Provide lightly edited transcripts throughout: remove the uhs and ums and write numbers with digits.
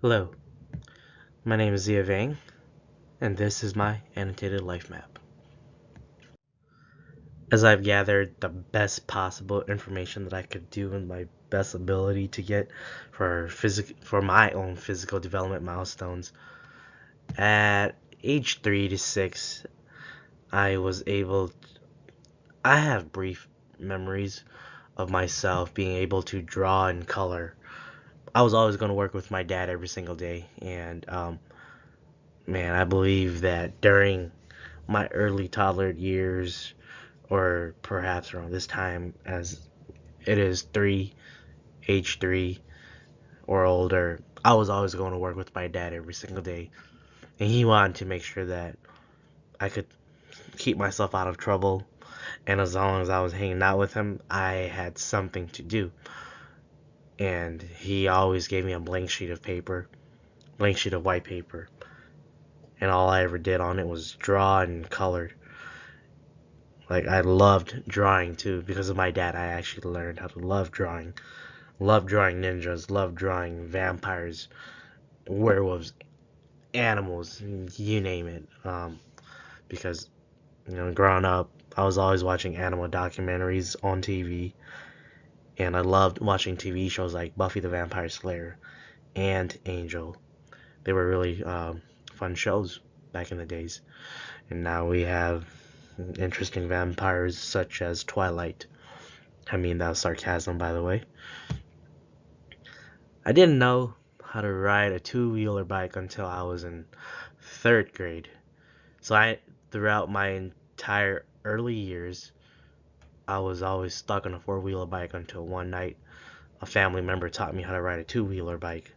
Hello, my name is Tzia Vang, and this is my annotated life map. As I've gathered the best possible information that I could do in my best ability to get for my own physical development milestones, at age 3 to 6, I was able I have brief memories of myself being able to draw and color. I was always going to work with my dad every single day, and man, I believe that during my early toddler years, or perhaps around this time, as it is age 3 or older, I was always going to work with my dad every single day. And he wanted to make sure that I could keep myself out of trouble. And as long as I was hanging out with him, I had something to do. And he always gave me a blank sheet of white paper. And all I ever did on it was draw and color. Like, I loved drawing too. Because of my dad, I actually learned how to love drawing. Love drawing ninjas, love drawing vampires, werewolves, animals, you name it. Because, growing up, I was always watching animal documentaries on TV. And I loved watching TV shows like Buffy the Vampire Slayer and Angel. They were really fun shows back in the days. And now we have interesting vampires such as Twilight. I mean, that was sarcasm, by the way. I didn't know how to ride a two-wheeler bike until I was in third grade. So throughout my entire early years, I was always stuck on a four-wheeler bike until one night a family member taught me how to ride a two-wheeler bike.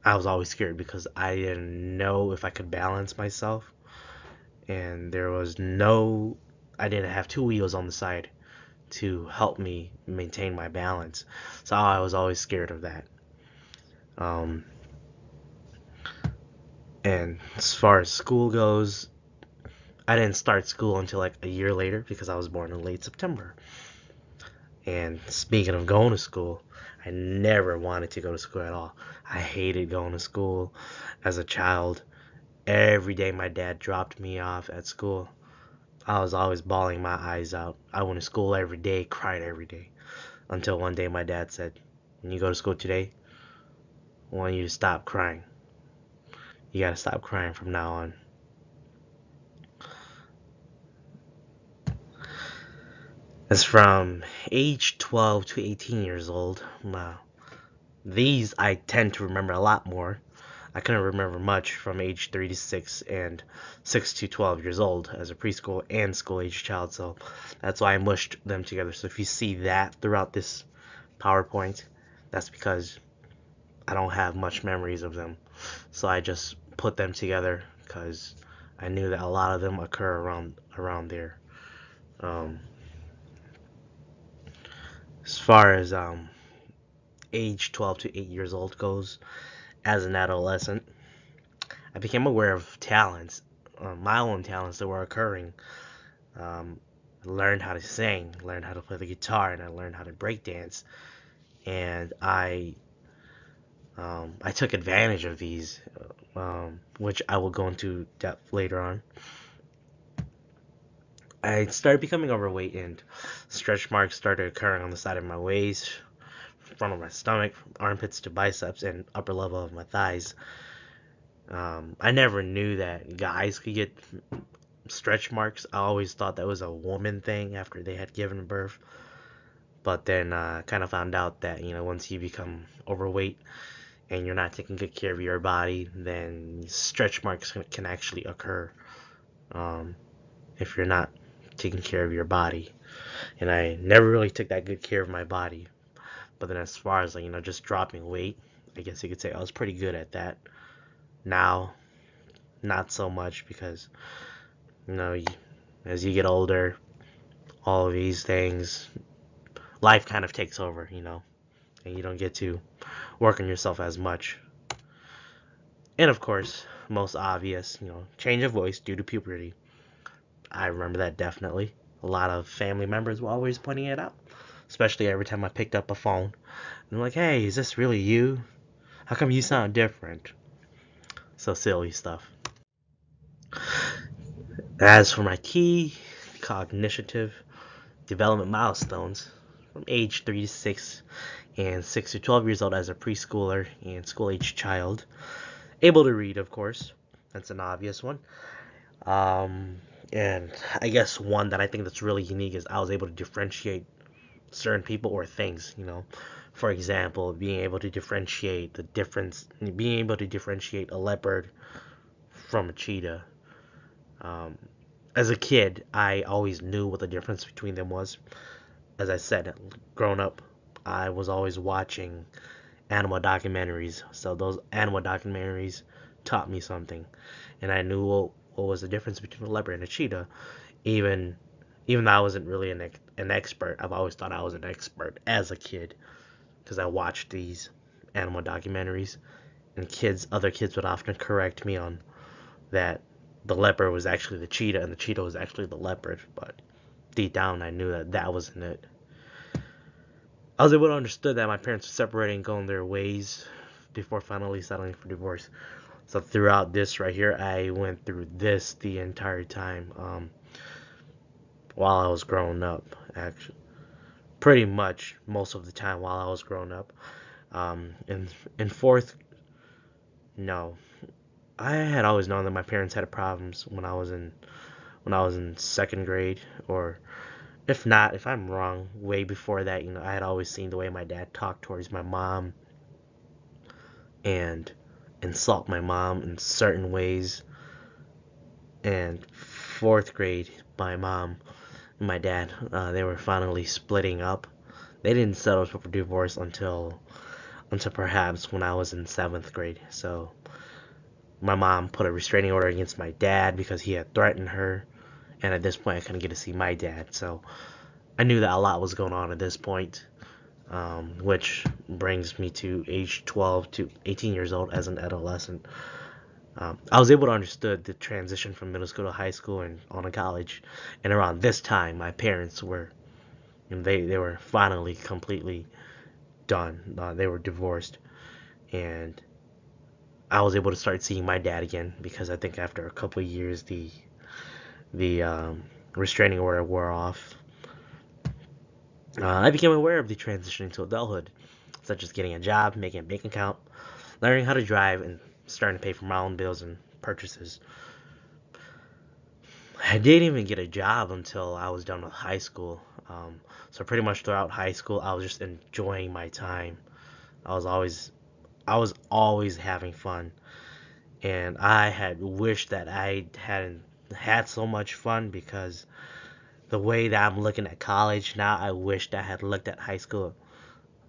I was always scared because I didn't know if I could balance myself, and I didn't have two wheels on the side to help me maintain my balance. So I was always scared of that. Um, and as far as school goes, I didn't start school until like a year later because I was born in late September. And speaking of going to school, I never wanted to go to school at all. I hated going to school as a child. Every day my dad dropped me off at school, I was always bawling my eyes out. I went to school every day, cried every day. Until one day my dad said, "When you go to school today, I want you to stop crying. You gotta stop crying from now on." As from age 12 to 18 years old, these I tend to remember a lot more. I couldn't remember much from age 3 to 6 and 6 to 12 years old as a preschool and school age child, so that's why I mushed them together. So if you see that throughout this PowerPoint, that's because I don't have much memories of them. So I just put them together because I knew that a lot of them occur around there. Um, as far as age 12 to 8 years old goes, as an adolescent, I became aware of talents, my own talents that were occurring. I learned how to sing, learned how to play the guitar, and I learned how to break dance. And I took advantage of these, which I will go into depth later on. I started becoming overweight, and stretch marks started occurring on the side of my waist, front of my stomach, from armpits to biceps, and upper level of my thighs. I never knew that guys could get stretch marks. I always thought that was a woman thing after they had given birth. But then kind of found out that, once you become overweight and you're not taking good care of your body, then stretch marks can actually occur um, if you're not taking care of your body. And I never really took that good care of my body. But then as far as, just dropping weight, I guess you could say I was pretty good at that. Now, not so much because, you know, as you get older, all of these things, life kind of takes over, and you don't get to work on yourself as much. And of course, most obvious, change of voice due to puberty. I remember that definitely. A lot of family members were always pointing it out, especially every time I picked up a phone. And they're like, "Hey, is this really you?" How come you sound different? So silly stuff. As for my key cognitive development milestones, from age 3 to 6 and 6 to 12 years old as a preschooler and school age child, able to read, of course. That's an obvious one. And I guess one that I think that's really unique is I was able to differentiate certain people or things. For example, being able to differentiate a leopard from a cheetah. Um, as a kid, I always knew what the difference between them was. As I said, growing up, I was always watching animal documentaries. So those animal documentaries taught me something, and I knew what was the difference between a leopard and a cheetah. Even even though I wasn't really an expert, I've always thought I was an expert as a kid because I watched these animal documentaries, and other kids would often correct me on that the leopard was actually the cheetah and the cheetah was actually the leopard, but deep down I knew that that wasn't it. I was able to understand that my parents were separating, going their ways before finally settling for divorce. So throughout this right here, I went through this the entire time while I was growing up. Actually, pretty much most of the time while I was growing up. In fourth, no, I had always known that my parents had problems when I was in second grade, or if not, if I'm wrong, way before that. I had always seen the way my dad talked towards my mom and insult my mom in certain ways. And fourth grade, my mom and my dad, they were finally splitting up. They didn't settle for divorce until perhaps when I was in seventh grade. So my mom put a restraining order against my dad because he had threatened her, and at this point I couldn't get to see my dad. So I knew that a lot was going on at this point, which brings me to age 12 to 18 years old as an adolescent. I was able to understand the transition from middle school to high school and on to college, and around this time, my parents were, they were finally completely done. They were divorced, and I was able to start seeing my dad again because I think after a couple of years, the restraining order wore off. I became aware of the transition into adulthood, such as getting a job, making a bank account, learning how to drive, and starting to pay for my own bills and purchases. I didn't even get a job until I was done with high school. So pretty much throughout high school, I was just enjoying my time. I was always I was always having fun, and I had wished that I hadn't had so much fun because the way that I'm looking at college now, I wished I had looked at high school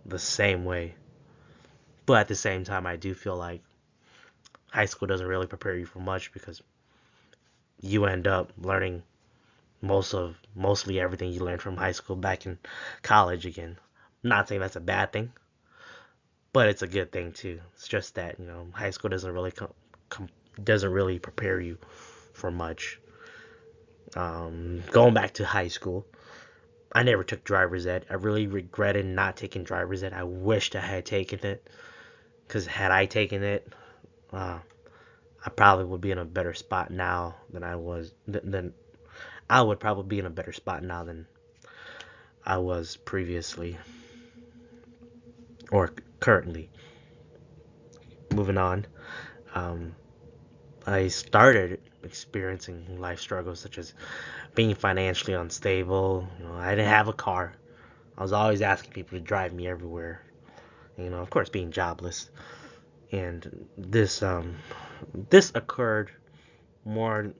the same way. But at the same time, I do feel like high school doesn't really prepare you for much because you end up learning mostly everything you learned from high school back in college again. I'm not saying that's a bad thing, but it's a good thing too. It's just that high school doesn't really prepare you for much. Going back to high school, I never took driver's ed. I really regretted not taking driver's ed. I wished I had taken it, because had I taken it, uh, I probably would be in a better spot now than I was. Than I would probably be in a better spot now than I was previously or currently. Moving on, um, I started experiencing life struggles such as being financially unstable. I didn't have a car. I was always asking people to drive me everywhere. Of course, being jobless. And this occurred more.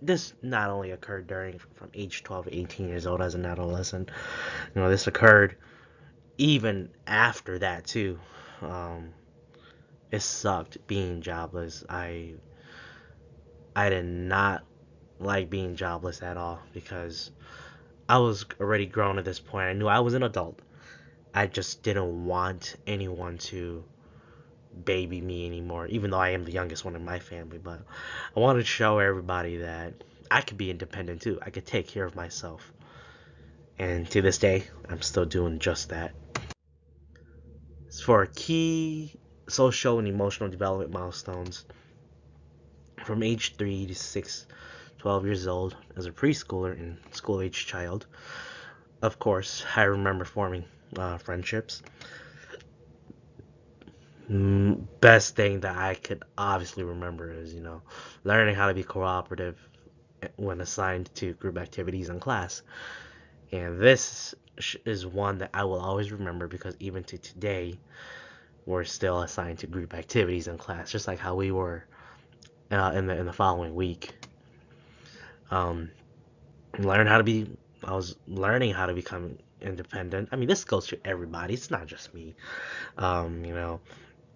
This not only occurred during from age 12 to 18 years old as an adolescent. This occurred even after that too. Um, it sucked being jobless. I did not like being jobless at all because I was already grown at this point. I knew I was an adult. I just didn't want anyone to baby me anymore, even though I am the youngest one in my family. But I wanted to show everybody that I could be independent too. I could take care of myself. And to this day, I'm still doing just that. As for key social and emotional development milestones from age 3 to 6, 12 years old as a preschooler and school age child. Of course, I remember forming friendships. Best thing that I could obviously remember is, learning how to be cooperative when assigned to group activities in class. And this is one that I will always remember because even to today, we're still assigned to group activities in class, just like how we were in the following week. Um, learn how to be. I was learning how to become independent. I mean, this goes to everybody. It's not just me. Um, you know,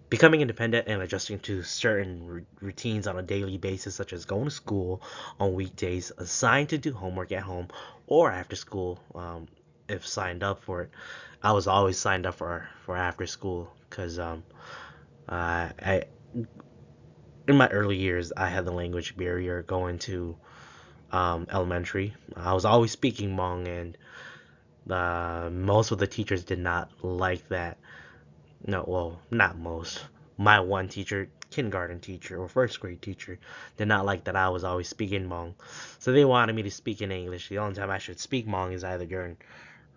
Becoming independent and adjusting to certain routines on a daily basis, such as going to school on weekdays, assigned to do homework at home or after school, if signed up for it. I was always signed up for after school because I in my early years I had the language barrier going to elementary. I was always speaking Hmong, and most of the teachers did not like that. No, well, not most. My one teacher, kindergarten teacher or first grade teacher, did not like that I was always speaking Hmong. So they wanted me to speak in English. The only time I should speak Hmong is either during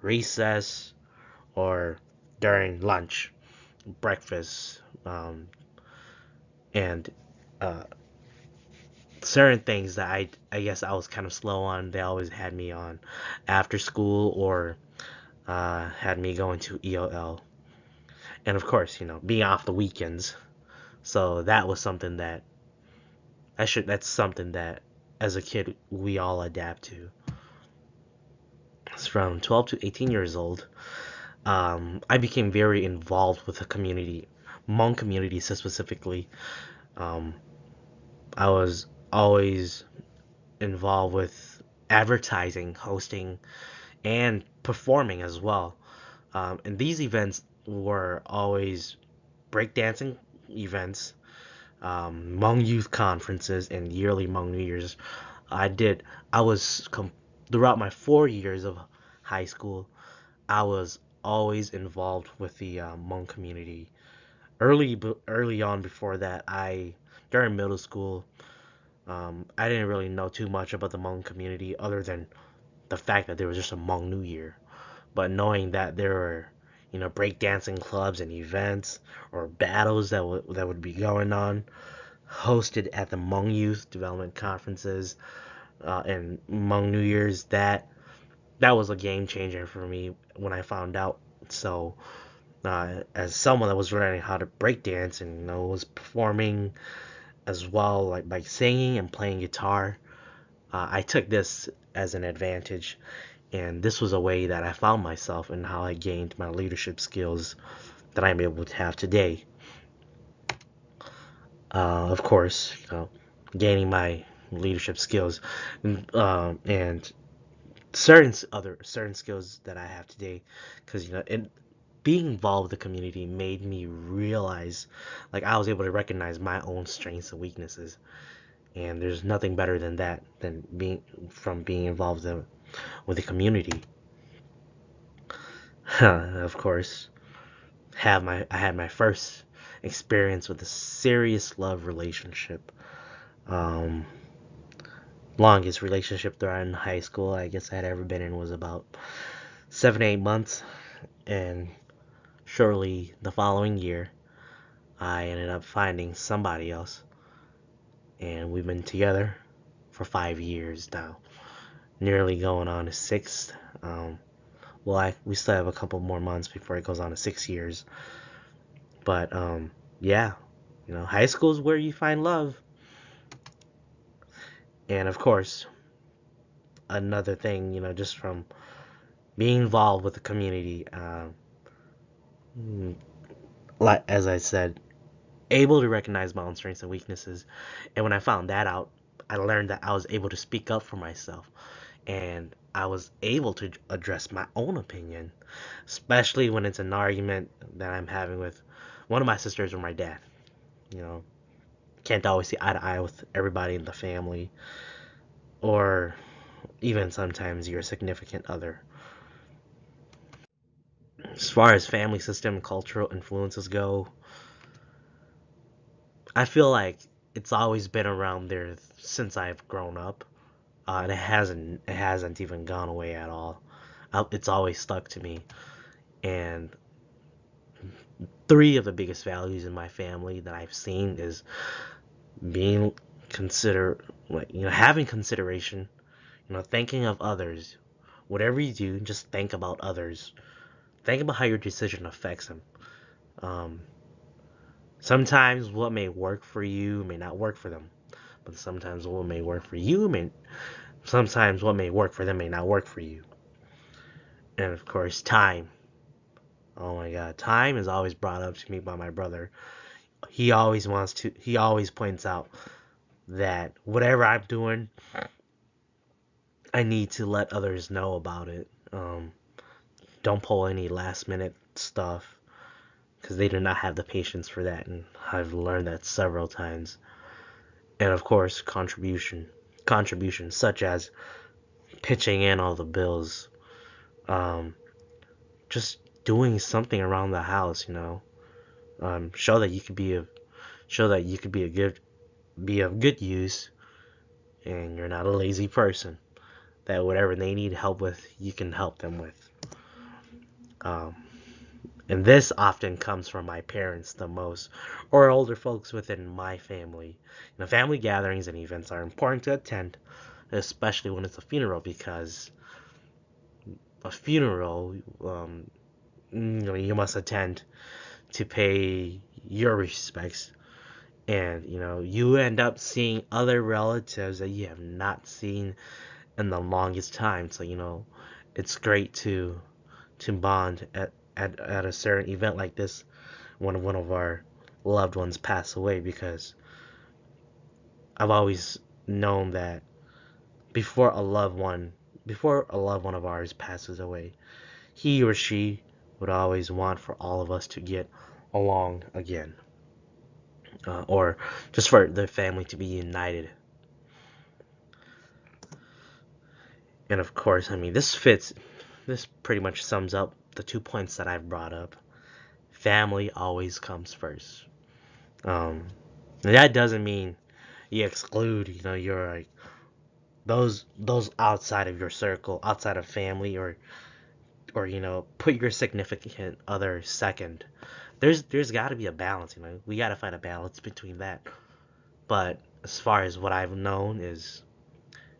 recess or during lunch, breakfast, and uh, certain things that I guess I was kind of slow on. They always had me on after school or had me going to EOL. And of course, being off the weekends. So that was something that that's something that as a kid we all adapt to. It's from 12 to 18 years old. I became very involved with the community, Hmong community specifically. Um, I was always involved with advertising, hosting, and performing as well. And these events were always breakdancing events, Hmong youth conferences, and yearly Hmong New Year's. I did. I was throughout my 4 years of high school. I was always involved with the Hmong community. Early on, before that, during middle school, I didn't really know too much about the Hmong community other than the fact that there was just a Hmong New Year. But knowing that there were, breakdancing clubs and events or battles that would be going on, hosted at the Hmong Youth Development Conferences and Hmong New Year's, that was a game changer for me when I found out. So, as someone that was learning how to breakdance and was performing as well, like by singing and playing guitar, I took this as an advantage, and this was a way that I found myself and how I gained my leadership skills that I'm able to have today. Of course, gaining my leadership skills and certain skills that I have today, because being involved with the community made me realize, like, I was able to recognize my own strengths and weaknesses, and there's nothing better than that than being involved with the community. Of course, I had my first experience with a serious love relationship. Um, Longest relationship throughout in high school I guess I had ever been in was about 7 8 months, and shortly the following year I ended up finding somebody else, and we've been together for 5 years now, nearly going on to six. Well, we still have a couple more months before it goes on to 6 years, but yeah, high school is where you find love. And of course, another thing, just from being involved with the community, like as I said, able to recognize my own strengths and weaknesses. And when I found that out, I learned that I was able to speak up for myself, and I was able to address my own opinion, especially when it's an argument that I'm having with one of my sisters or my dad. You know, can't always see eye to eye with everybody in the family, or even sometimes your significant other. As far as family system and cultural influences go, I feel like it's always been around there since I've grown up, and it hasn't even gone away at all. It's always stuck to me. And three of the biggest values in my family that I've seen is being consider like having consideration, thinking of others. Whatever you do, just think about others. Think about how your decision affects them. Um, Sometimes what may work for you may not work for them, but sometimes what may work for you may sometimes what may work for them may not work for you. And of course, time. Oh my God, time is always brought up to me by my brother. He always points out that whatever I'm doing, I need to let others know about it. Don't pull any last minute stuff because they do not have the patience for that, and I've learned that several times. And of course, contributions such as pitching in all the bills, um, just doing something around the house, show that you could be a good be of good use, and you're not a lazy person. That whatever they need help with, you can help them with. Um, and this often comes from my parents the most, or older folks within my family. Family gatherings and events are important to attend, especially when it's a funeral, because a funeral, you must attend to pay your respects, and you end up seeing other relatives that you have not seen in the longest time. So it's great to bond at a certain event like this when one of our loved ones pass away, because I've always known that before a loved one before a loved one of ours passes away, he or she would always want for all of us to get along again, or just for the family to be united. And of course, I mean, this pretty much sums up the 2 points that I've brought up. Family always comes first. Um, and that doesn't mean you exclude, you're like those outside of your circle, outside of family, or put your significant other second. There's got to be a balance. We got to find a balance between that. But as far as what I've known is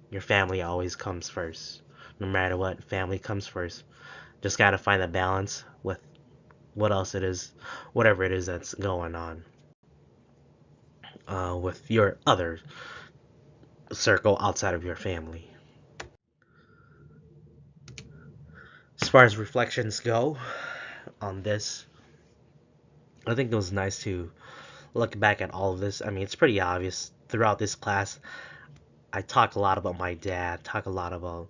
your family always comes first. No matter what, family comes first. Just got to find a balance with what else it is, whatever it is that's going on with your other circle outside of your family. As far as reflections go on this, I think it was nice to look back at all of this. I mean, it's pretty obvious throughout this class. I talk a lot about my dad, talk a lot about,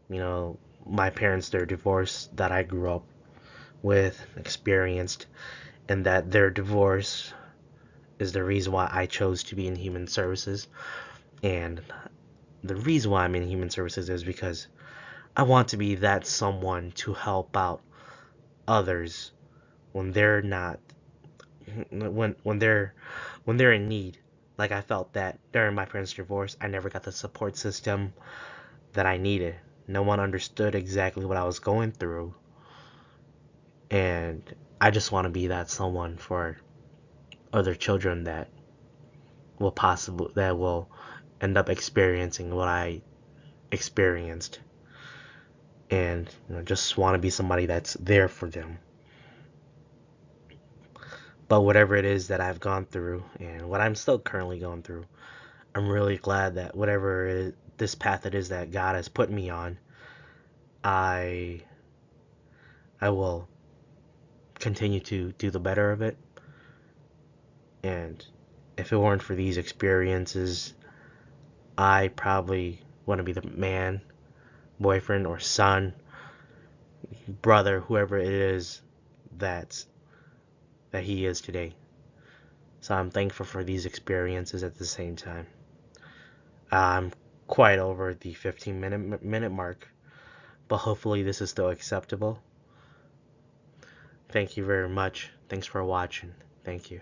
you know, my parents, their divorce that I grew up with, experienced, and that their divorce is the reason why I chose to be in human services. And the reason why I'm in human services is because I want to be that someone to help out others when they're not when they're in need. Like I felt that during my parents' divorce, I never got the support system that I needed. No one understood exactly what I was going through, and I just want to be that someone for other children that will end up experiencing what I experienced, and just want to be somebody that's there for them. But whatever it is that I've gone through and what I'm still currently going through, I'm really glad that this path it is that God has put me on, I I will continue to do the better of it. And if it weren't for these experiences, I probably want to be the man, boyfriend, or son, brother, whoever it is that's that he is today. So I'm thankful for these experiences at the same time. I'm quite over the 15-minute mark, but hopefully this is still acceptable. Thank you very much. Thanks for watching. Thank you.